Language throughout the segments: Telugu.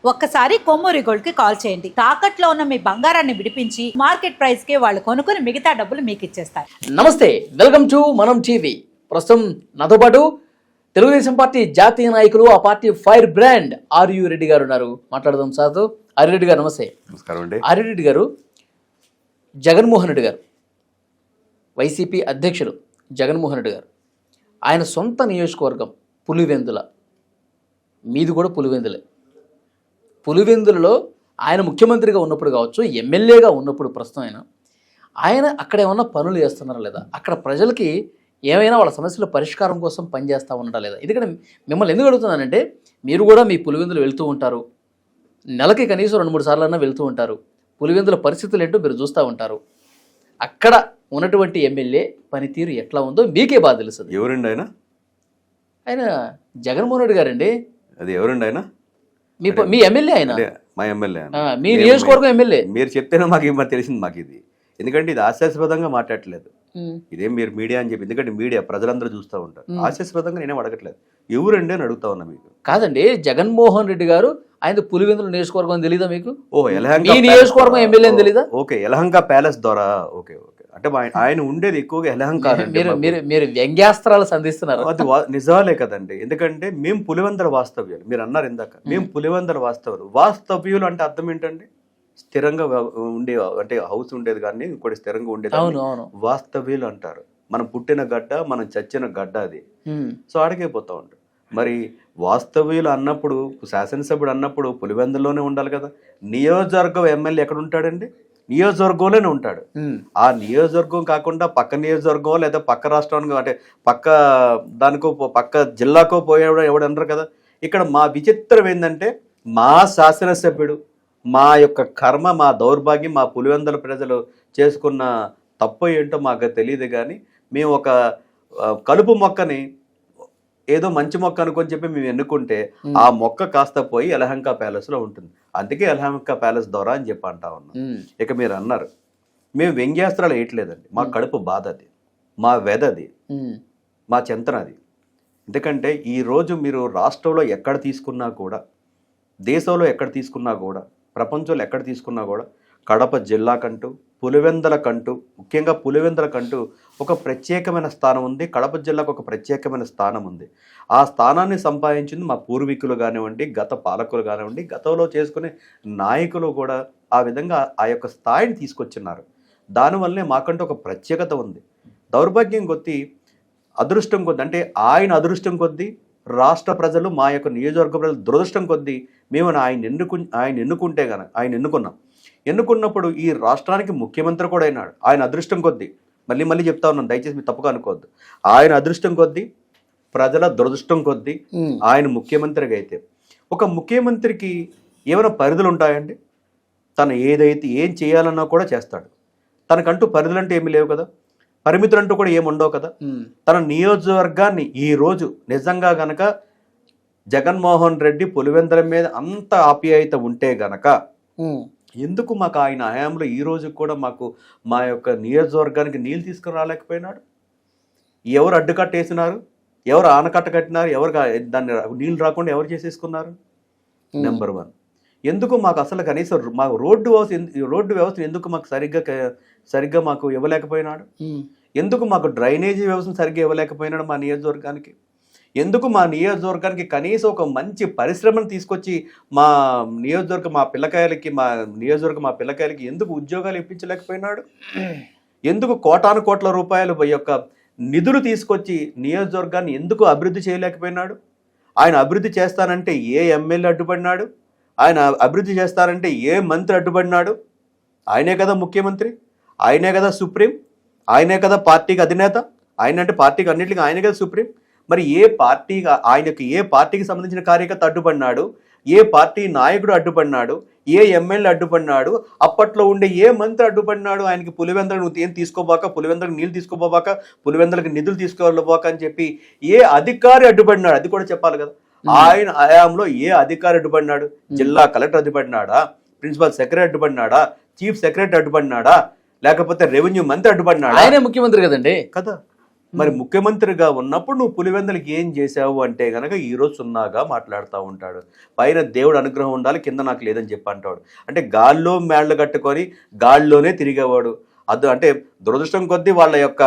ఒక్కసారి కొమ్మూరి గోల్డ్ కి కాల్ చేయండి. తాకట్లో ఉన్న మీ బంగారాన్ని విడిపించి మార్కెట్ ప్రైస్ కి వాళ్ళు కొనుక్కుని మిగతా డబ్బులు మీకు ఇచ్చేస్తారు. నమస్తే, వెల్కమ్ టు మనం టీవీ. ప్రస్తుతం నాతో పాటు తెలుగుదేశం పార్టీ జాతీయ నాయకులు, ఆ పార్టీ ఫైర్ బ్రాండ్ ఆర్యు రెడ్డి గారు ఉన్నారు. మాట్లాడదాం సార్తో. ఆర్యు రెడ్డి గారు నమస్తే. నమస్కారం అండి. ఆర్యు రెడ్డి గారు, జగన్మోహన్ రెడ్డి గారు, వైసీపీ అధ్యక్షులు జగన్మోహన్ రెడ్డి గారు, ఆయన సొంత నియోజకవర్గం పులివెందుల, మీది కూడా పులివెందులే. పులివెందులలో ఆయన ముఖ్యమంత్రిగా ఉన్నప్పుడు కావచ్చు, ఎమ్మెల్యేగా ఉన్నప్పుడు ప్రస్తుతం ఆయన అక్కడ ఏమన్నా పనులు చేస్తున్నారా లేదా, అక్కడ ప్రజలకి ఏమైనా వాళ్ళ సమస్యల పరిష్కారం కోసం పనిచేస్తూ ఉన్నారా లేదా? ఎందుకంటే మిమ్మల్ని ఎందుకు అడుగుతున్నానంటే, మీరు కూడా మీ పులివెందులు వెళ్తూ ఉంటారు, నెలకి కనీసం 2-3 సార్లన్నా వెళ్తూ ఉంటారు. పులివెందుల పరిస్థితులు ఏంటో మీరు చూస్తూ ఉంటారు. అక్కడ ఉన్నటువంటి ఎమ్మెల్యే పనితీరు ఎట్లా ఉందో మీకే బాగా తెలుస్తుంది. ఎవరండి ఆయన? ఆయన జగన్మోహన్ రెడ్డి గారండి. అది ఎవరండి ఆయన? మీ ఎమ్మెల్యే ఆయన. మా ఎమ్మెల్యే. మీ నియోజకవర్గం ఎమ్మెల్యే. మీరు చెప్తేనే మాకు తెలిసింది. మాకు ఇది ఎందుకంటే ఇది హాస్యాస్పదంగా మాట్లాడట్లేదు. ఇదేం మీరు మీడియా అని చెప్పి, ఎందుకంటే మీడియా ప్రజలందరూ చూస్తూ ఉంటారు. హాస్యాస్పదంగా నేనేం అడగట్లేదు. ఎవరండి అని అడుగుతా ఉన్నా. మీకు కాదండి, జగన్మోహన్ రెడ్డి గారు ఆయన పులివెందుల నియోజకవర్గం తెలీదా మీకు? యలహంక నియోజకవర్గం ఎమ్మెల్యే తెలీదా? ఓకే, యలహంక ప్యాలెస్ ద్వారా. ఓకే ఓకే, అంటే ఆయన ఉండేది ఎక్కువగా యలహంక. మీరు వ్యంగ్యాస్త్రాలు సంధిస్తున్నారు. అది నిజాలే కదండి. ఎందుకంటే మేము పులివెందుల వాస్తవ్యాలు. మీరు అన్నారు ఇందాక, మేము పులివెందుల వాస్తవ్యులు అంటే అర్థం ఏంటండి? స్థిరంగా ఉండే, అంటే హౌస్ ఉండేది కానీ ఇంకోటి స్థిరంగా ఉండేది వాస్తవ్యులు అంటారు. మనం పుట్టిన గడ్డ, మనం చచ్చిన గడ్డ అది. సో ఆడికైపోతా ఉంటాం. మరి వాస్తవ్యులు అన్నప్పుడు, శాసనసభ్యుడు అన్నప్పుడు పులివెందుల్లోనే ఉండాలి కదా. నియోజకవర్గం ఎమ్మెల్యే ఎక్కడ ఉంటాడండి? నియోజకవర్గంలోనే ఉంటాడు. ఆ నియోజకవర్గం కాకుండా పక్క నియోజకవర్గం లేదా పక్క రాష్ట్రానికి, అంటే పక్క దానికో పక్క జిల్లాకో పోయేవాడు ఎవడన్నారు కదా. ఇక్కడ మా విచిత్రం ఏంటంటే, మా శాసనసభ్యుడు, మా యొక్క కర్మ, మా దౌర్భాగ్యం, మా పులివెందుల ప్రజలు చేసుకున్న తప్పు ఏంటో మాకు తెలియదు. కానీ మేము ఒక కలుపు మొక్కని ఏదో మంచి మొక్క అనుకొని చెప్పి మేము ఎన్నుకుంటే ఆ మొక్క కాస్త పోయి యలహంక ప్యాలెస్ లో ఉంటుంది. అందుకే యలహంక ప్యాలెస్ ద్వారా అని చెప్పి అంటా ఉన్నాం. ఇక మీరు అన్నారు, మేము వ్యంగ్యాస్త్రాలు వేయట్లేదండి. మా కడుపు బాధ అది, మా వెద అది, మా చింతన అది. ఎందుకంటే ఈరోజు మీరు రాష్ట్రంలో ఎక్కడ తీసుకున్నా కూడా, దేశంలో ఎక్కడ తీసుకున్నా కూడా, ప్రపంచంలో ఎక్కడ తీసుకున్నా కూడా కడప జిల్లాకంటూ, పులివెందులకంటూ, ముఖ్యంగా పులివెందులకంటూ ఒక ప్రత్యేకమైన స్థానం ఉంది. కడప జిల్లాకు ఒక ప్రత్యేకమైన స్థానం ఉంది. ఆ స్థానాన్ని సంపాదించింది మా పూర్వీకులు కానివ్వండి, గత పాలకులు కానివ్వండి, గతంలో చేసుకునే నాయకులు కూడా ఆ విధంగా ఆ యొక్క స్థాయిని తీసుకొచ్చినారు. దానివల్లనే మాకంటూ ఒక ప్రత్యేకత ఉంది. దౌర్భాగ్యం కొద్దీ, అదృష్టం కొద్దీ, అంటే ఆయన అదృష్టం కొద్దీ, రాష్ట్ర ప్రజలు, మా యొక్క నియోజకవర్గ ప్రజలు దురదృష్టం కొద్దీ మేము ఆయన ఎన్నుకున్నాం. ఎన్నుకున్నప్పుడు ఈ రాష్ట్రానికి ముఖ్యమంత్రి కూడా అయినాడు. ఆయన అదృష్టం కొద్దీ, మళ్ళీ చెప్తా ఉన్నాను, దయచేసి మీరు తప్పుగా అనుకోవద్దు. ఆయన అదృష్టం కొద్దీ, ప్రజల దురదృష్టం కొద్దీ ఆయన ముఖ్యమంత్రిగా అయితే, ఒక ముఖ్యమంత్రికి ఏమైనా పరిధులు ఉంటాయండి? తను ఏం చేయాలన్నా కూడా చేస్తాడు. తనకంటూ పరిధులు అంటే ఏమీ లేవు కదా, పరిమితులు అంటూ కూడా ఏముండవు కదా. తన నియోజకవర్గాన్ని ఈరోజు నిజంగా గనక జగన్మోహన్ రెడ్డి పులివెందుల మీద అంత ఆప్యాయత ఉంటే గనక ఎందుకు మాకు ఆయన హయాంలో ఈ రోజు కూడా మాకు మా యొక్క నియోజకవర్గానికి నీళ్ళు తీసుకుని రాలేకపోయినాడు? ఎవరు అడ్డుకట్టేసినారు? ఎవరు ఆనకట్ట కట్టినారు? ఎవరు దాన్ని నీళ్ళు రాకుండా ఎవరు చేసేసుకున్నారు? నెంబర్ 1. ఎందుకు మాకు అసలు కనీసం మాకు రోడ్డు వ్యవస్థ ఎందుకు మాకు సరిగ్గా మాకు ఇవ్వలేకపోయినాడు? ఎందుకు మాకు డ్రైనేజీ వ్యవస్థను సరిగ్గా ఇవ్వలేకపోయినాడు మా నియోజకవర్గానికి? ఎందుకు మా నియోజకవర్గానికి కనీసం ఒక మంచి పరిశ్రమను తీసుకొచ్చి మా పిల్లకాయలకి ఎందుకు ఉద్యోగాలు ఇప్పించలేకపోయినాడు? ఎందుకు కోటాను కోట్ల రూపాయలు యొక్క నిధులు తీసుకొచ్చి నియోజకవర్గాన్ని ఎందుకు అభివృద్ధి చేయలేకపోయినాడు? ఆయన అభివృద్ధి చేస్తానంటే ఏ ఎమ్మెల్యే అడ్డుపడినాడు? ఆయన అభివృద్ధి చేస్తానంటే ఏ మంత్రి అడ్డుపడినాడు? ఆయనే కదా ముఖ్యమంత్రి, ఆయనే కదా సుప్రీం, ఆయనే కదా పార్టీకి అధినేత. ఆయన అంటే పార్టీకి అన్నింటికి ఆయనే కదా సుప్రీం. మరి ఏ పార్టీకి సంబంధించిన కార్యకర్త అడ్డుపడినాడు? ఏ పార్టీ నాయకుడు అడ్డుపడినాడు? ఏ ఎమ్మెల్యే అడ్డుపడినాడు? అప్పట్లో ఉండే ఏ మంత్రి అడ్డుపడినాడు? ఆయనకి పులివెందులకు నువ్వు ఏం తీసుకోబాక, పులివెందులకు నీళ్ళు తీసుకోబోబాక, పులివెందులకు నిధులు తీసుకోబోక అని చెప్పి ఏ అధికారి అడ్డుపడినాడు? అది కూడా చెప్పాలి కదా. ఆయన హయాంలో ఏ అధికారి అడ్డుపడినాడు? జిల్లా కలెక్టర్ అడ్డుపడినాడా? ప్రిన్సిపల్ సెక్రటరీ అడ్డుపడినాడా? చీఫ్ సెక్రటరీ అడ్డుపడినాడా? లేకపోతే రెవెన్యూ మంత్రి అడ్డుపడినాడా? ఆయనే ముఖ్యమంత్రి కదండి. కదా. మరి ముఖ్యమంత్రిగా ఉన్నప్పుడు నువ్వు పులివెందులకి ఏం చేసావు అంటే గనక ఈరోజు సున్నాగా మాట్లాడుతూ ఉంటాడు. పైన దేవుడు అనుగ్రహం ఉండాలి, కింద నాకు లేదని చెప్పి అంటాడు. అంటే గాల్లో మేళ్లు కట్టుకొని గాల్లోనే తిరిగేవాడు. అంటే దురదృష్టం కొద్దీ వాళ్ళ యొక్క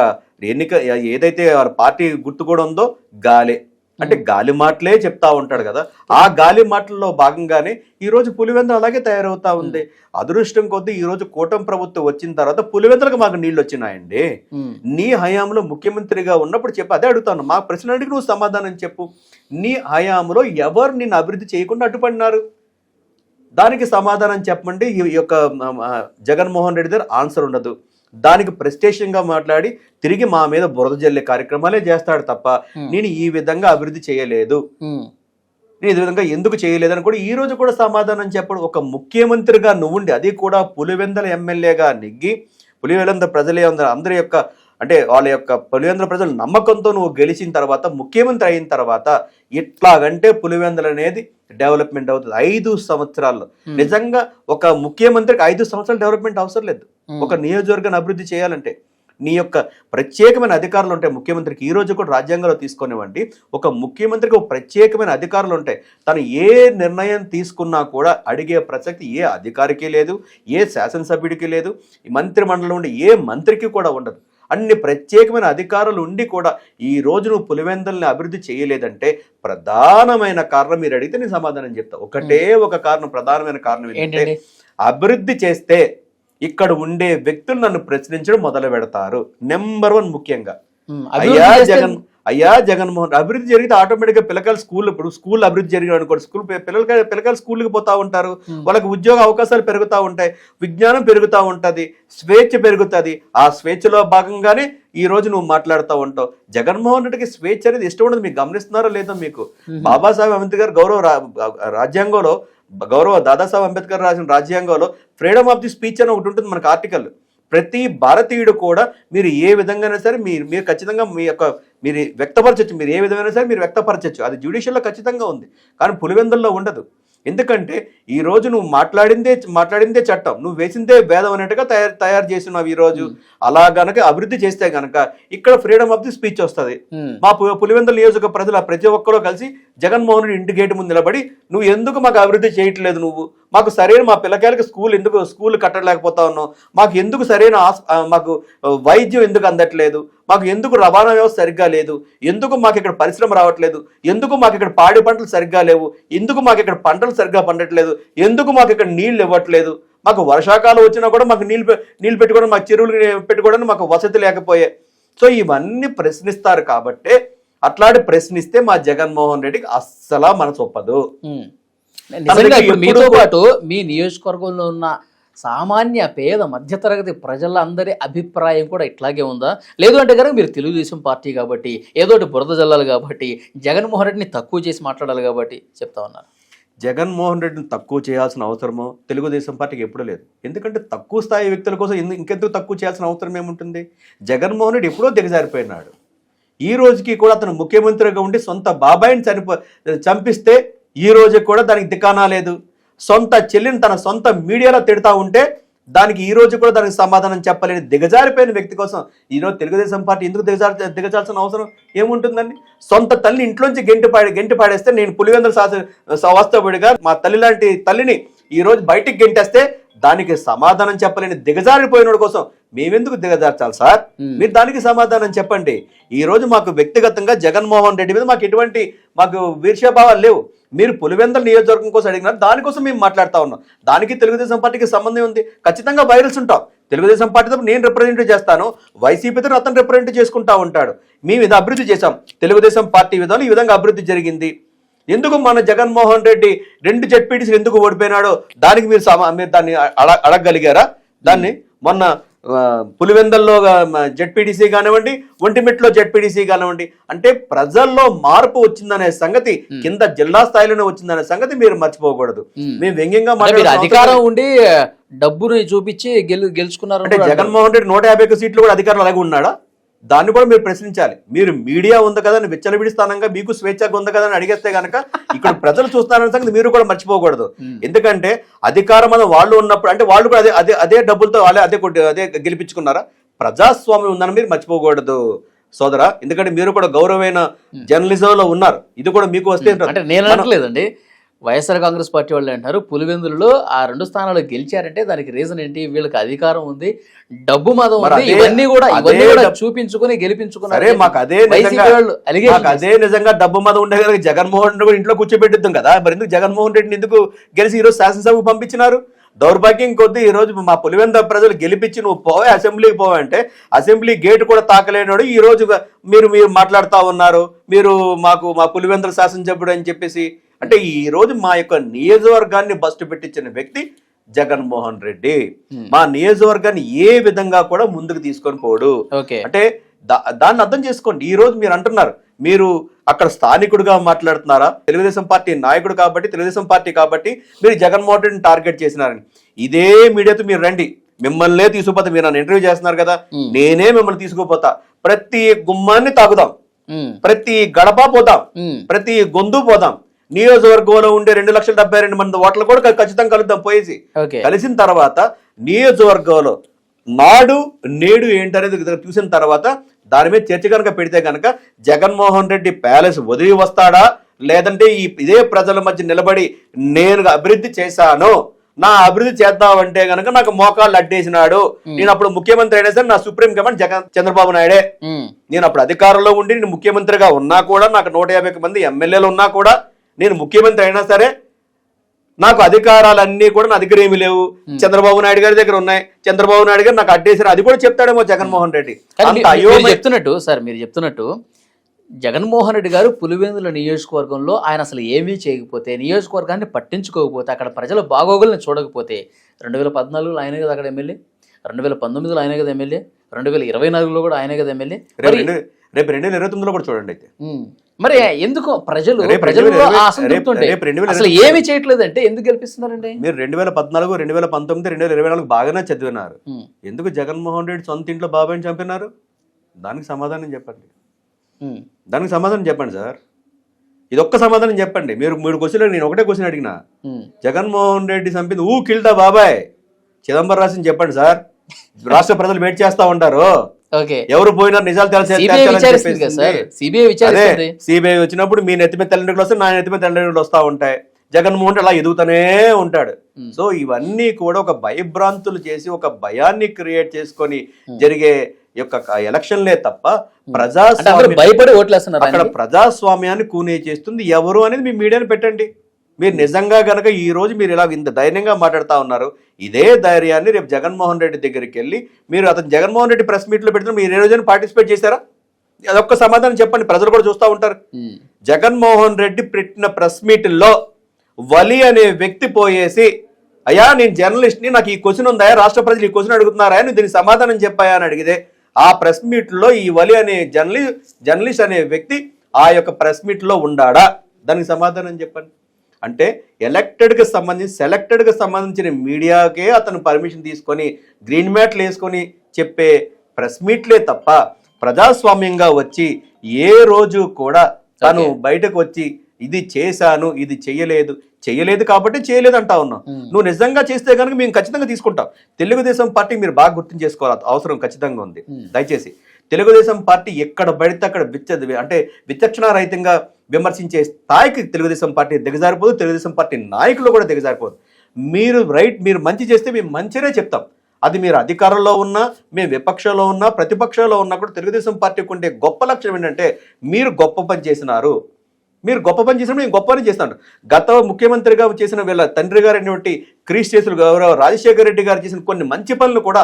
ఎన్నిక ఏదైతే వాళ్ళ పార్టీ గుర్తు కూడా ఉందో గాలే, అంటే గాలి మాటలే చెప్తా ఉంటాడు కదా. ఆ గాలి మాటల్లో భాగంగానే ఈ రోజు పులివెందులు అలాగే తయారవుతా ఉంది. అదృష్టం కొద్దీ ఈ రోజు కూటమి ప్రభుత్వం వచ్చిన తర్వాత పులివెందులకు మాకు నీళ్ళు వచ్చినాయండి. నీ హయాంలో ముఖ్యమంత్రిగా ఉన్నప్పుడు చెప్పు, అదే అడుగుతాను. మా ప్రశ్నకి నువ్వు సమాధానం చెప్పు. నీ హయాంలో ఎవరు నిన్ను అభివృద్ధి చేయకుండా అడ్డుపడినారు? దానికి సమాధానం చెప్పమంటే ఈ యొక్క జగన్మోహన్ రెడ్డి దగ్గర ఆన్సర్ ఉండదు. దానికి ప్రెస్టేషన్గా మాట్లాడి తిరిగి మా మీద బురద జల్లే కార్యక్రమాలే చేస్తాడు తప్ప నేను ఈ విధంగా అభివృద్ధి చేయలేదు, నేను ఈ విధంగా ఎందుకు చేయలేదని కూడా ఈ రోజు కూడా సమాధానం చెప్పడు. ఒక ముఖ్యమంత్రిగా నువ్వుండి, అది కూడా పులివెందుల ఎమ్మెల్యేగా నెగ్గి పులివెందుల ప్రజలే అందరి యొక్క అంటే వాళ్ళ యొక్క పులివెందుల ప్రజల నమ్మకంతో నువ్వు గెలిచిన తర్వాత ముఖ్యమంత్రి అయిన తర్వాత ఇట్లాగంటే పులివెందులు అనేది డెవలప్మెంట్ అవుతుంది 5 సంవత్సరాల్లో. నిజంగా ఒక ముఖ్యమంత్రికి 5 సంవత్సరాలు డెవలప్మెంట్ అవసరం లేదు. ఒక నియోజకవర్గాన్ని అభివృద్ధి చేయాలంటే నీ యొక్క ప్రత్యేకమైన అధికారులు ఉంటాయి ముఖ్యమంత్రికి. ఈ రోజు కూడా రాజ్యాంగంలో తీసుకునేవంటి ఒక ముఖ్యమంత్రికి ఒక ప్రత్యేకమైన అధికారులు ఉంటాయి. తను ఏ నిర్ణయం తీసుకున్నా కూడా అడిగే ప్రసక్తి ఏ అధికారికి లేదు, ఏ శాసనసభ్యుడికి లేదు, మంత్రిమండలి ఉండి ఏ మంత్రికి కూడా ఉండదు. అన్ని ప్రత్యేకమైన అధికారులు ఉండి కూడా ఈ రోజు నువ్వు పులివెందుల్ని అభివృద్ధి చేయలేదంటే ప్రధానమైన కారణం మీరు అడిగితే నేను సమాధానం చెప్తా. ఒకటే ఒక కారణం, ప్రధానమైన కారణం ఏంటంటే అభివృద్ధి చేస్తే ఇక్కడ ఉండే వ్యక్తులు నన్ను ప్రశ్నించడం మొదలు పెడతారు. నెంబర్ 1 ముఖ్యంగా అయ్యా జగన్మోహన్ అభివృద్ధి జరిగితే ఆటోమేటిక్గా పిల్లకాయలు ఇప్పుడు స్కూల్ అభివృద్ధి జరిగిన అనుకోండి, పిల్లకాయలు స్కూల్కి పోతా ఉంటారు, వాళ్ళకి ఉద్యోగ అవకాశాలు పెరుగుతూ ఉంటాయి, విజ్ఞానం పెరుగుతూ ఉంటుంది, స్వేచ్ఛ పెరుగుతుంది. ఆ స్వేచ్ఛలో భాగంగానే ఈ రోజు నువ్వు మాట్లాడుతూ ఉంటావు. జగన్మోహన్ రెడ్డికి స్వేచ్ఛ అనేది ఇష్టం ఉండదు. మీకు గమనిస్తున్నారో లేదో మీకు బాబాసాహెబ్ అంబేద్కర్ రాజ్యాంగంలో గౌరవ దాదాసాహెబ్ అంబేద్కర్ రాసిన రాజ్యాంగంలో ఫ్రీడమ్ ఆఫ్ ది స్పీచ్ అని ఒకటి ఉంటుంది మనకు ఆర్టికల్. ప్రతి భారతీయుడు కూడా మీరు ఏ విధంగా సరే మీరు ఖచ్చితంగా మీరు వ్యక్తపరచచ్చు, మీరు ఏ విధంగా సరే మీరు వ్యక్తపరచచ్చు. అది జ్యుడిషియల్లో ఖచ్చితంగా ఉంది, కానీ పులివెందుల్లో ఉండదు. ఎందుకంటే ఈ రోజు నువ్వు మాట్లాడిందే చట్టం, నువ్వు వేసిందే భేదం అన్నట్టుగా తయారు చేస్తున్నావు ఈ రోజు. అలా గనక అభివృద్ధి చేస్తే గనక ఇక్కడ ఫ్రీడమ్ ఆఫ్ ది స్పీచ్ వస్తుంది. మా పులివెందుల నియోజక ప్రజలు ప్రతి ఒక్కరూ కలిసి జగన్మోహన్ రెడ్డి ఇంటి గేటు ముందు నిలబడి నువ్వు ఎందుకు మాకు అభివృద్ధి చేయట్లేదు, నువ్వు మాకు సరైన మా పిల్లకాయలకి స్కూల్ కట్టలేకపోతా ఉన్నావు, మాకు ఎందుకు సరైన మాకు వైద్యం ఎందుకు అందట్లేదు, మాకు ఎందుకు రవాణా వ్యవస్థ సరిగ్గా లేదు, ఎందుకు మాకు ఇక్కడ పరిశ్రమ రావట్లేదు, ఎందుకు మాకు ఇక్కడ పాడి పంటలు సరిగ్గా లేవు, ఎందుకు మాకు ఇక్కడ పంటలు సరిగ్గా పండట్లేదు, ఎందుకు మాకు ఇక్కడ నీళ్లు ఇవ్వట్లేదు, మాకు వర్షాకాలం వచ్చినా కూడా మాకు నీళ్ళు పెట్టుకోవడం, మాకు చెరువులు పెట్టుకోవడానికి మాకు వసతి లేకపోయే. సో ఇవన్నీ ప్రశ్నిస్తారు కాబట్టే అట్లాంటి ప్రశ్నిస్తే మా జగన్మోహన్ రెడ్డికి అస్సలా మనసు ఒప్పదు. మీతో పాటు మీ నియోజకవర్గంలో ఉన్న సామాన్య పేద మధ్యతరగతి ప్రజలందరి అభిప్రాయం కూడా ఇట్లాగే ఉందా? లేదు అంటే కనుక మీరు తెలుగుదేశం పార్టీ కాబట్టి ఏదోటి బురద జల్లాలి కాబట్టి జగన్మోహన్ రెడ్డిని తక్కువ చేసి మాట్లాడాలి కాబట్టి చెప్తా ఉన్నారు. జగన్మోహన్ రెడ్డిని తక్కువ చేయాల్సిన అవసరమో తెలుగుదేశం పార్టీకి ఎప్పుడూ లేదు. ఎందుకంటే తక్కువ స్థాయి వ్యక్తుల కోసం ఇంకెందుకు తక్కువ చేయాల్సిన అవసరం ఏముంటుంది? జగన్మోహన్ రెడ్డి ఎప్పుడో దిగజారిపోయినాడు. ఈ రోజుకి కూడా అతను ముఖ్యమంత్రిగా ఉండి సొంత బాబాయిని చంపిస్తే ఈ రోజు కూడా దానికి దికానా లేదు. సొంత చెల్లిని తన సొంత మీడియాలో తిడతా ఉంటే దానికి ఈ రోజు కూడా దానికి సమాధానం చెప్పలేని దిగజారిపోయిన వ్యక్తి కోసం ఈరోజు తెలుగుదేశం పార్టీ ఎందుకు దిగజాల్సిన అవసరం ఏముంటుందండి? సొంత తల్లి ఇంట్లోంచి గెంటి పాడేస్తే నేను పులివెందుల వాస్తవుడిగా మా తల్లి లాంటి తల్లిని ఈ రోజు బయటికి గెంటేస్తే దానికి సమాధానం చెప్పలేని దిగజారిపోయినోడు కోసం మేమెందుకు దిగజార్చాలి సార్? మీరు దానికి సమాధానం చెప్పండి. ఈ రోజు మాకు వ్యక్తిగతంగా జగన్మోహన్ రెడ్డి మీద మాకు ఎటువంటి ఈర్ష్యాభావాలు లేవు. మీరు పులివెందుల నియోజకవర్గం కోసం అడిగినారు, దానికోసం మేము మాట్లాడుతూ ఉన్నాం. దానికి తెలుగుదేశం పార్టీకి సంబంధం ఉంది. ఖచ్చితంగా వైరల్స్ ఉంటాం. తెలుగుదేశం పార్టీతో నేను రిప్రజెంట్ చేస్తాను, వైసీపీతో అతను రిప్రజెంట్ చేసుకుంటా ఉంటాడు. మేము ఇది అభివృద్ధి చేశాం, తెలుగుదేశం పార్టీ విధానం ఈ విధంగా అభివృద్ధి జరిగింది. ఎందుకు మన జగన్మోహన్ రెడ్డి 2 జెడ్పీటీసీలు ఎందుకు ఓడిపోయినాడో దానికి మీరు దాన్ని అడగగలిగారా? దాన్ని మొన్న పులివెందుల్లో జెడ్పీటీసీ కానివ్వండి, ఒంటిమిట్లో జెడ్పీటీసీ కానివ్వండి, అంటే ప్రజల్లో మార్పు వచ్చిందనే సంగతి, కింద జిల్లా స్థాయిలోనే వచ్చిందనే సంగతి మీరు మర్చిపోకూడదు. మేము వ్యంగ్యంగా అధికారం ఉండి డబ్బుని చూపించి గెలుచుకున్నారు అంటే జగన్మోహన్ రెడ్డి 151 సీట్లు కూడా అధికారులు అలాగే ఉన్నాడా? దాన్ని కూడా మీరు ప్రశ్నించాలి. మీరు మీడియా ఉంది కదా అని విచ్చలవిడి స్థానంగా మీకు స్వేచ్ఛగా ఉంది కదా అని అడిగేస్తే కనుక ఇక్కడ ప్రజలు చూస్తున్నారనే సంగతి మీరు కూడా మర్చిపోకూడదు. ఎందుకంటే అధికారం అని వాళ్ళు ఉన్నప్పుడు అంటే వాళ్ళు కూడా అదే డబ్బులతో అదే గెలిపించుకున్నారా? ప్రజాస్వామ్యం ఉందని మీరు మర్చిపోకూడదు. సోదరా, ఎందుకంటే మీరు కూడా గౌరవమైన జర్నలిజంలో ఉన్నారు. ఇది కూడా మీకు వస్తే అంటే నేను అనట్లేదండి, వైఎస్ఆర్ కాంగ్రెస్ పార్టీ వాళ్ళు అంటారు పులివెందులలో ఆ 2 స్థానాలు గెలిచారంటే దానికి రీజన్ ఏంటి, వీళ్ళకి అధికారం ఉంది, డబ్బు మదం ఉంది, ఇవన్నీ కూడా చూపించుకుని గెలిపించుకున్నారు. మాకు అదే నిజంగా డబ్బు మదం ఉండే కదా జగన్మోహన్ రెడ్డి కూడా ఇంట్లో కూర్చోబెట్టిద్దాం కదా. మరి ఎందుకు జగన్మోహన్ రెడ్డిని ఎందుకు గెలిచి ఈరోజు శాసనసభకు పంపించినారు? దౌర్భాగ్యం కొద్దీ ఈ రోజు మా పులివెంద ప్రజలు గెలిపించి నువ్వు పోవే అసెంబ్లీకి పోవంటే అసెంబ్లీ గేట్ కూడా తాకలేనాడు ఈ రోజు మీరు మాట్లాడుతూ ఉన్నారు. మీరు మా పులివెందుల శాసనసభ్యుడు అని చెప్పేసి. అంటే ఈ రోజు మా యొక్క నియోజకవర్గాన్ని బస్టు పెట్టించిన వ్యక్తి జగన్మోహన్ రెడ్డి. మా నియోజకవర్గాన్ని ఏ విధంగా కూడా ముందుకు తీసుకొని పోడు. అంటే దాన్ని అర్థం చేసుకోండి. ఈ రోజు మీరు అంటున్నారు మీరు అక్కడ స్థానికుడిగా మాట్లాడుతున్నారా, తెలుగుదేశం పార్టీ నాయకుడు కాబట్టి, తెలుగుదేశం పార్టీ కాబట్టి మీరు జగన్మోహన్ రెడ్డిని టార్గెట్ చేసినారని. ఇదే మీడియాతో మీరు రండి, మిమ్మల్నే తీసుకుపోతా. మీరు నన్ను ఇంటర్వ్యూ చేస్తున్నారు కదా, నేనే మిమ్మల్ని తీసుకుపోతా. ప్రతి గుమ్మాన్ని తాగుదాం, ప్రతి గడప పోదాం, ప్రతి గొంతు పోదాం. నియోజకవర్గంలో ఉండే 2,72,000 మంది ఓట్లు కూడా ఖచ్చితంగా కలుద్దాం. పోయేసి కలిసిన తర్వాత నియోజకవర్గంలో నాడు నేడు ఏంటనేది చూసిన తర్వాత దాని మీద చర్చ కనుక పెడితే కనుక జగన్మోహన్ రెడ్డి ప్యాలెస్ వదిలి వస్తాడా, లేదంటే ఇదే ప్రజల మధ్య నిలబడి నేను అభివృద్ధి చేశాను, నా అభివృద్ధి చేద్దామంటే గనక నాకు మోకాళ్ళు అడ్డేసినాడు, నేను అప్పుడు ముఖ్యమంత్రి అయినా సరే నా సుప్రీం కమాండ్ చంద్రబాబు నాయుడే, నేను అప్పుడు అధికారంలో ఉండి నేను ముఖ్యమంత్రిగా ఉన్నా కూడా, నాకు 150 మంది ఎమ్మెల్యేలు ఉన్నా కూడా, నేను ముఖ్యమంత్రి అయినా సరే నాకు అధికారాలన్నీ కూడా నా దగ్గర ఏమి లేవు, చంద్రబాబు నాయుడు గారి దగ్గర ఉన్నాయి, చంద్రబాబు నాయుడు గారు నాకు అడ్డేసారు, అది కూడా చెప్తాడేమో జగన్మోహన్ రెడ్డి. మీరు చెప్తున్నట్టు జగన్మోహన్ రెడ్డి గారు పులివెందుల నియోజకవర్గంలో ఆయన అసలు ఏమీ చేయకపోతే, నియోజకవర్గాన్ని పట్టించుకోకపోతే, అక్కడ ప్రజల బాగోగులను చూడకపోతే, 2014లో ఆయనే కదా అక్కడ ఎమ్మెల్యే, 2019లో ఆయనే కదా ఎమ్మెల్యే, 2024లో కూడా ఆయనే కదా ఎమ్మెల్యే, రేపు 2029లో కూడా చూడండి. అయితే మరి ఎందుకు ప్రజలు అసలు ఏమి చేయట్లేదు అంటే ఎందుకు గెలిపిస్తున్నారండి? మీరు 2014, 2019, 2024 బాగానే చదివినారు. ఎందుకు జగన్మోహన్ రెడ్డి సొంత ఇంట్లో బాబాయ్ని చంపినారు? దానికి సమాధానం చెప్పండి. దానికి సమాధానం చెప్పండి సార్. ఇది ఒక్క సమాధానం చెప్పండి. మీరు 3 క్వశ్చన్లు నేను ఒకటే క్వశ్చన్ అడిగినా. జగన్మోహన్ రెడ్డి చంపింది కిల్డా బాబాయ్ చిదంబరం రాసింది చెప్పండి సార్. రాష్ట్ర ప్రజలు వెయిట్ చేస్తా ఉంటారు. ఎవరు పోయినా నిజాలు సిబిఐ వచ్చినప్పుడు మీ నెత్తి మీద తెల్లెండ్రులు వస్తే నా నెత్తి మీద తెల్లెండ్రులు వస్తా ఉంటాయి. జగన్మోహన్ రెడ్డి అలా ఎదుగుతూనే ఉంటాడు. సో ఇవన్నీ కూడా ఒక భయభ్రాంతులు చేసి ఒక భయాన్ని క్రియేట్ చేసుకొని జరిగే యొక్క ఎలక్షన్లే తప్ప ప్రజాస్వామ్యం భయపడి ఓట్లేస్తున్నారు. అక్కడ ప్రజాస్వామ్యాన్ని కూనే చేస్తుంది ఎవరు అనేది మీ మీడియాని పెట్టండి. మీరు నిజంగా గనక ఈ రోజు మీరు ఇలా ఇంత ధైర్యంగా మాట్లాడుతూ ఉన్నారు, ఇదే ధైర్యాన్ని రేపు జగన్మోహన్ రెడ్డి దగ్గరికి వెళ్ళి మీరు అతను జగన్మోహన్ రెడ్డి ప్రెస్ మీట్లో పెడుతున్న మీరు ఏ రోజైనా పార్టిసిపేట్ చేశారా? అదొక్క సమాధానం చెప్పండి, ప్రజలు కూడా చూస్తూ ఉంటారు. జగన్మోహన్ రెడ్డి పెట్టిన ప్రెస్ మీట్లో వలి అనే వ్యక్తి పోయేసి అయ్యా నేను జర్నలిస్ట్ని, నాకు ఈ క్వశ్చన్ ఉందా, రాష్ట్ర ప్రజలు ఈ క్వశ్చన్ అడుగుతున్నారా, నువ్వు దీనికి సమాధానం చెప్పాయా అని అడిగితే ఆ ప్రెస్ మీట్లో ఈ వలి అనే జర్నలిస్ట్ అనే వ్యక్తి ఆ యొక్క ప్రెస్ మీట్లో ఉండాడా? దానికి సమాధానం చెప్పండి. అంటే ఎలక్టెడ్కి సంబంధించి సెలెక్టెడ్కి సంబంధించిన మీడియాకే అతను పర్మిషన్ తీసుకొని గ్రీన్ మ్యాట్లు వేసుకొని చెప్పే ప్రెస్ మీట్లే తప్ప ప్రజాస్వామ్యంగా వచ్చి ఏ రోజు కూడా తను బయటకు వచ్చి ఇది చేశాను ఇది చెయ్యలేదు కాబట్టి చేయలేదు అంటా ఉన్నావు. నువ్వు నిజంగా చేస్తే కనుక మేము ఖచ్చితంగా తీసుకుంటాం. తెలుగుదేశం పార్టీ మీరు బాగా గుర్తు చేసుకోవాలి, అవసరం ఖచ్చితంగా ఉంది. దయచేసి తెలుగుదేశం పార్టీ ఎక్కడ పడితే అక్కడ విచక్షణారహితంగా విమర్శించే స్థాయికి తెలుగుదేశం పార్టీ దిగజారిపోదు, తెలుగుదేశం పార్టీ నాయకులు కూడా దిగజారిపోదు. మీరు మంచి చేస్తే మేము మంచినే చెప్తాం. అది మీరు అధికారంలో ఉన్నా, మేము విపక్షంలో ఉన్నా, ప్రతిపక్షంలో ఉన్నా కూడా తెలుగుదేశం పార్టీకి ఉండే గొప్ప లక్ష్యం ఏంటంటే మీరు గొప్ప పని చేసినారు, మీరు గొప్ప పని చేసినప్పుడు నేను గొప్ప పని చేస్తాను. గత ముఖ్యమంత్రిగా చేసిన వీళ్ళ తండ్రి గారు అయినటువంటి క్రీస్టేసులు గౌరవ రాజశేఖర రెడ్డి గారు చేసిన కొన్ని మంచి పనులు కూడా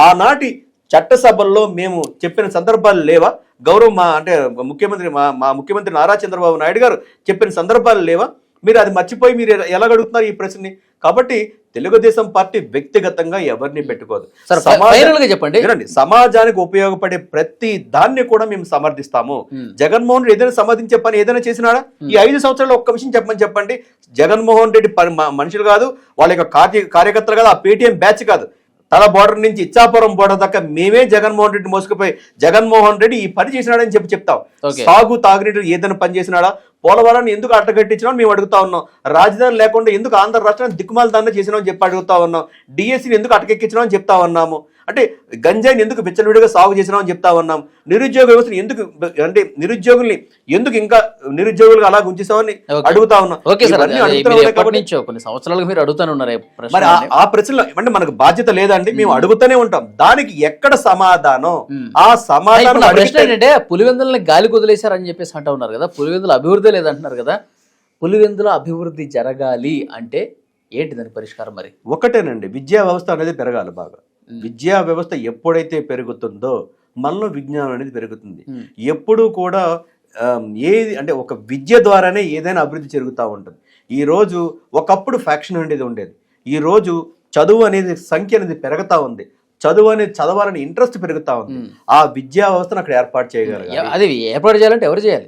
ఆనాటి చట్టసభల్లో మేము చెప్పిన సందర్భాలు లేవా? మా ముఖ్యమంత్రి నారా చంద్రబాబు నాయుడు గారు చెప్పిన సందర్భాలు లేవా? మీరు అది మర్చిపోయి మీరు ఎలా అడుగుతున్నారు ఈ ప్రశ్నని? కాబట్టి తెలుగుదేశం పార్టీ వ్యక్తిగతంగా ఎవరిని పెట్టుకోదు. చెప్పండి, సమాజానికి ఉపయోగపడే ప్రతి దాన్ని కూడా మేము సమర్థిస్తాము. జగన్మోహన్ రెడ్డి ఏదైనా సమర్థించే పని ఏదైనా చేసినాడా? ఈ 5 సంవత్సరాల్లో ఒక్క విషయం చెప్పండి. జగన్మోహన్ రెడ్డి మనుషులు కాదు, వాళ్ళ యొక్క కార్యకర్తలు కాదు, ఆ పేటీఎం బ్యాచ్ కాదు, తల బోర్డర్ నుంచి ఇచ్చాపురం బోర్డర్ దాకా మేమే జగన్మోహన్ రెడ్డి మోసుకుపోయి జగన్మోహన్ రెడ్డి ఈ పని చేసినాడని చెప్తాం. తాగునీటి ఏదైనా పని చేసినాడా? పోలవరాన్ని ఎందుకు అడ్డగట్టించినా మేము అడుగుతా ఉన్నాం. రాజధాని లేకుండా ఎందుకు ఆంధ్ర రాష్ట్రాన్ని దిక్కుమాల దాన్ని చేసినామని చెప్పి అడుగుతా ఉన్నాం. డిఎస్సీని ఎందుకు అటకెక్కించినా అని చెప్తా ఉన్నాము. అంటే గంజాయిని ఎందుకు విచ్చలవిడిగా సాగు చేసినామని చెప్తా ఉన్నాం. నిరుద్యోగ వ్యవస్థను ఎందుకు అంటే నిరుద్యోగుల్ని ఎందుకు ఇంకా నిరుద్యోగులుగా అలా ఉంచేసామని అడుగుతా ఉన్నాం. ఓకే సార్, ఇవన్నీ అడుగుతున్నాం ఎప్పటి కాబట్టి నుంచో కొన్ని సంవత్సరాలుగా మీరు అడుగుతానే ఉన్నారు మరి ఆ ప్రశ్నలో అంటే మనకు బాధ్యత లేదండి, మేము అడుగుతూనే ఉంటాం. దానికి ఎక్కడ సమాధానం? ఆ సమాధానం ప్రశ్న ఏంటంటే పులివెందులని గాలి కుదిలేశారని చెప్పేసి అంటూ ఉన్నారు కదా, పులివెందుల అభివృద్ధి లేదంటున్నారు కదా. పులివెందుల అభివృద్ధి జరగాలి అంటే ఏంటి దాని పరిష్కారం? మరి ఒకటేనండి, విద్యా వ్యవస్థ అనేది పెరగాలి బాగా. విద్యా వ్యవస్థ ఎప్పుడైతే పెరుగుతుందో మనలో విజ్ఞానం అనేది పెరుగుతుంది. ఎప్పుడూ కూడా ఏది అంటే ఒక విద్య ద్వారానే ఏదైనా అభివృద్ధి జరుగుతూ ఉంటుంది. ఈరోజు ఒకప్పుడు ఫ్యాక్షన్ అనేది ఉండేది, ఈరోజు చదువు అనేది సంఖ్య అనేది పెరుగుతూ ఉంది, చదువు అనేది చదవాలని ఇంట్రెస్ట్ పెరుగుతా ఉంది. ఆ విద్యా వ్యవస్థను అక్కడ ఏర్పాటు చేయగలగాలి. అది ఏర్పాటు చేయాలంటే ఎవరు చేయాలి?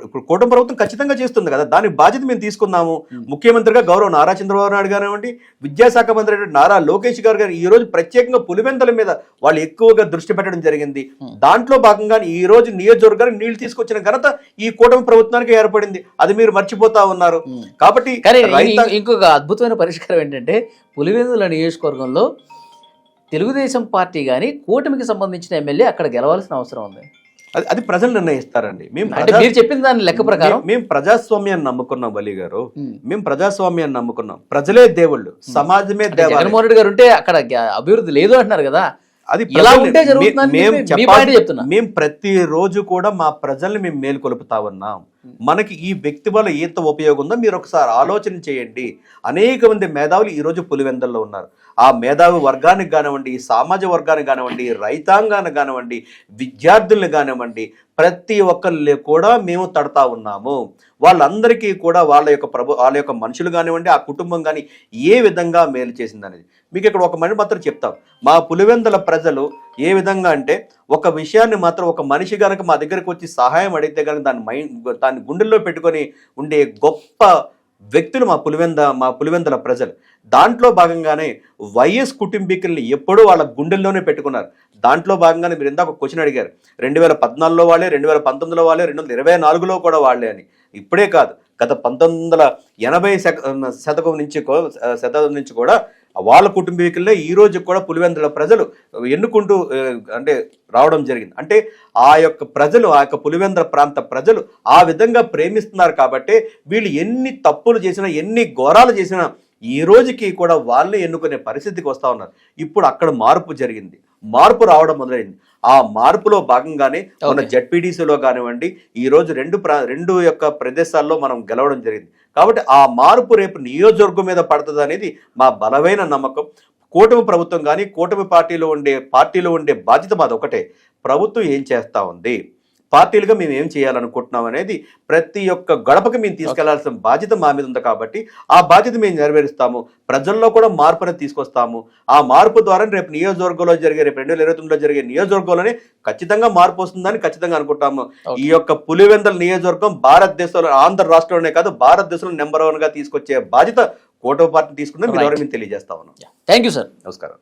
ఇప్పుడు కూటమి ప్రభుత్వం ఖచ్చితంగా చేస్తుంది కదా, దాని బాధ్యత మేము తీసుకున్నాము. ముఖ్యమంత్రిగా గౌరవ నారా చంద్రబాబు నాయుడు కానివ్వండి, విద్యాశాఖ మంత్రి నారా లోకేష్ గారు ఈ రోజు ప్రత్యేకంగా పులివెందుల మీద వాళ్ళు ఎక్కువగా దృష్టి పెట్టడం జరిగింది. దాంట్లో భాగంగా ఈ రోజు నియోజకవర్గానికి నీళ్లు తీసుకొచ్చిన ఘనత ఈ కూటమి ప్రభుత్వానికి ఏర్పడింది. అది మీరు మర్చిపోతా ఉన్నారు. కాబట్టి ఇంకొక అద్భుతమైన పరిష్కారం ఏంటంటే పులివెందుల నియోజకవర్గంలో తెలుగుదేశం పార్టీ కానీ కూటమికి సంబంధించిన ఎమ్మెల్యే అక్కడ గెలవాల్సిన అవసరం ఉంది. అది ప్రజలు నిర్ణయిస్తారండి. మీరు చెప్పిన దాని లెక్క ప్రకారం మేము ప్రజాస్వామ్యాన్ని నమ్ముకున్నాం బలి గారు, మేము ప్రజాస్వామ్యాన్ని నమ్ముకున్నాం. ప్రజలే దేవుళ్ళు, సమాజమే దేవాలయం. జగన్మోహన్ రెడ్డి గారు ఉంటే అక్కడ అభివృద్ధి లేదు అంటున్నారు కదా, అది ఎలా ఉంటే జరుగుతుంది? మేము ప్రతిరోజు కూడా మా ప్రజల్ని మేము మేలుకొలుపుతా ఉన్నాం. మనకి ఈ వ్యక్తి వల్ల ఎంత ఉపయోగం ఉందో మీరు ఒకసారి ఆలోచన చేయండి. అనేక మంది మేధావులు ఈ రోజు పులివెందుల్లో ఉన్నారు. ఆ మేధావి వర్గానికి కానివ్వండి, సామాజిక వర్గానికి కానివ్వండి, రైతాంగానికి కానివ్వండి, విద్యార్థుల్ని కానివ్వండి, ప్రతి ఒక్కరిని కూడా మేము తడతా ఉన్నాము. వాళ్ళందరికీ కూడా వాళ్ళ యొక్క మనుషులు కానివ్వండి, ఆ కుటుంబం కానీ ఏ విధంగా మేలు చేసింది అనేది మీకు ఇక్కడ ఒక మనిషి మాత్రం చెప్తాం. మా పులివెందుల ప్రజలు ఏ విధంగా అంటే ఒక విషయాన్ని మాత్రం ఒక మనిషి కనుక మా దగ్గరకు వచ్చి సహాయం అడిగితే కనుక దాన్ని గుండెల్లో పెట్టుకొని ఉండే గొప్ప వ్యక్తులు మా పులివెందుల ప్రజలు. దాంట్లో భాగంగానే వైఎస్ కుటుంబీకుల్ని ఎప్పుడూ వాళ్ళ గుండెల్లోనే పెట్టుకున్నారు. దాంట్లో భాగంగానే మీరు ఇందాక ఒక క్వశ్చన్ అడిగారు, 2014లో వాళ్ళే, 2019లో వాళ్ళే, 2024లో కూడా వాళ్ళే అని. ఇప్పుడే కాదు, గత 1980 శతాబ్దం నుంచి కూడా వాళ్ళ కుటుంబీకులనే ఈ రోజు కూడా పులివెందుల ప్రజలు ఎన్నుకుంటూ అంటే రావడం జరిగింది. అంటే ఆ యొక్క ప్రజలు, ఆ యొక్క పులివెందుల ప్రాంత ప్రజలు ఆ విధంగా ప్రేమిస్తున్నారు. కాబట్టి వీళ్ళు ఎన్ని తప్పులు చేసినా, ఎన్ని ఘోరాలు చేసినా ఈ రోజుకి కూడా వాళ్ళే ఎన్నుకునే పరిస్థితికి వస్తూ ఉన్నారు. ఇప్పుడు అక్కడ మార్పు జరిగింది, మార్పు రావడం మొదలైంది. ఆ మార్పులో భాగంగానే మన జడ్పీడీసీలో కానివ్వండి, ఈ రోజు రెండు యొక్క ప్రదేశాల్లో మనం గెలవడం జరిగింది. కాబట్టి ఆ మార్పు రేపు నియోజకవర్గం మీద పడుతుంది అనేది మా బలమైన నమ్మకం. కూటమి ప్రభుత్వం కానీ కూటమి పార్టీలో ఉండే బాధ్యత మాది ఒకటే, ప్రభుత్వం ఏం చేస్తూ ఉంది, పార్టీలుగా మేము ఏం చేయాలనుకుంటున్నాం అనేది ప్రతి ఒక్క గడపకి మేము తీసుకెళ్లాల్సిన బాధ్యత మా మీద ఉంది. కాబట్టి ఆ బాధ్యత మేము నెరవేరుస్తాము. ప్రజల్లో కూడా మార్పు అనేది తీసుకొస్తాము. ఆ మార్పు ద్వారా రేపు నియోజకవర్గంలో రేపు 2029లో జరిగే నియోజకవర్గంలోనే ఖచ్చితంగా మార్పు వస్తుందని ఖచ్చితంగా అనుకుంటాము. ఈ యొక్క పులివెందుల నియోజకవర్గం భారతదేశంలో, ఆంధ్ర రాష్ట్రంలోనే కాదు భారతదేశంలో నెంబర్ 1గా తీసుకొచ్చే బాధ్యత కూటమి పార్టీ తీసుకుందని మేము తెలియజేస్తా ఉన్నాం. Thank you sir. నమస్కారం.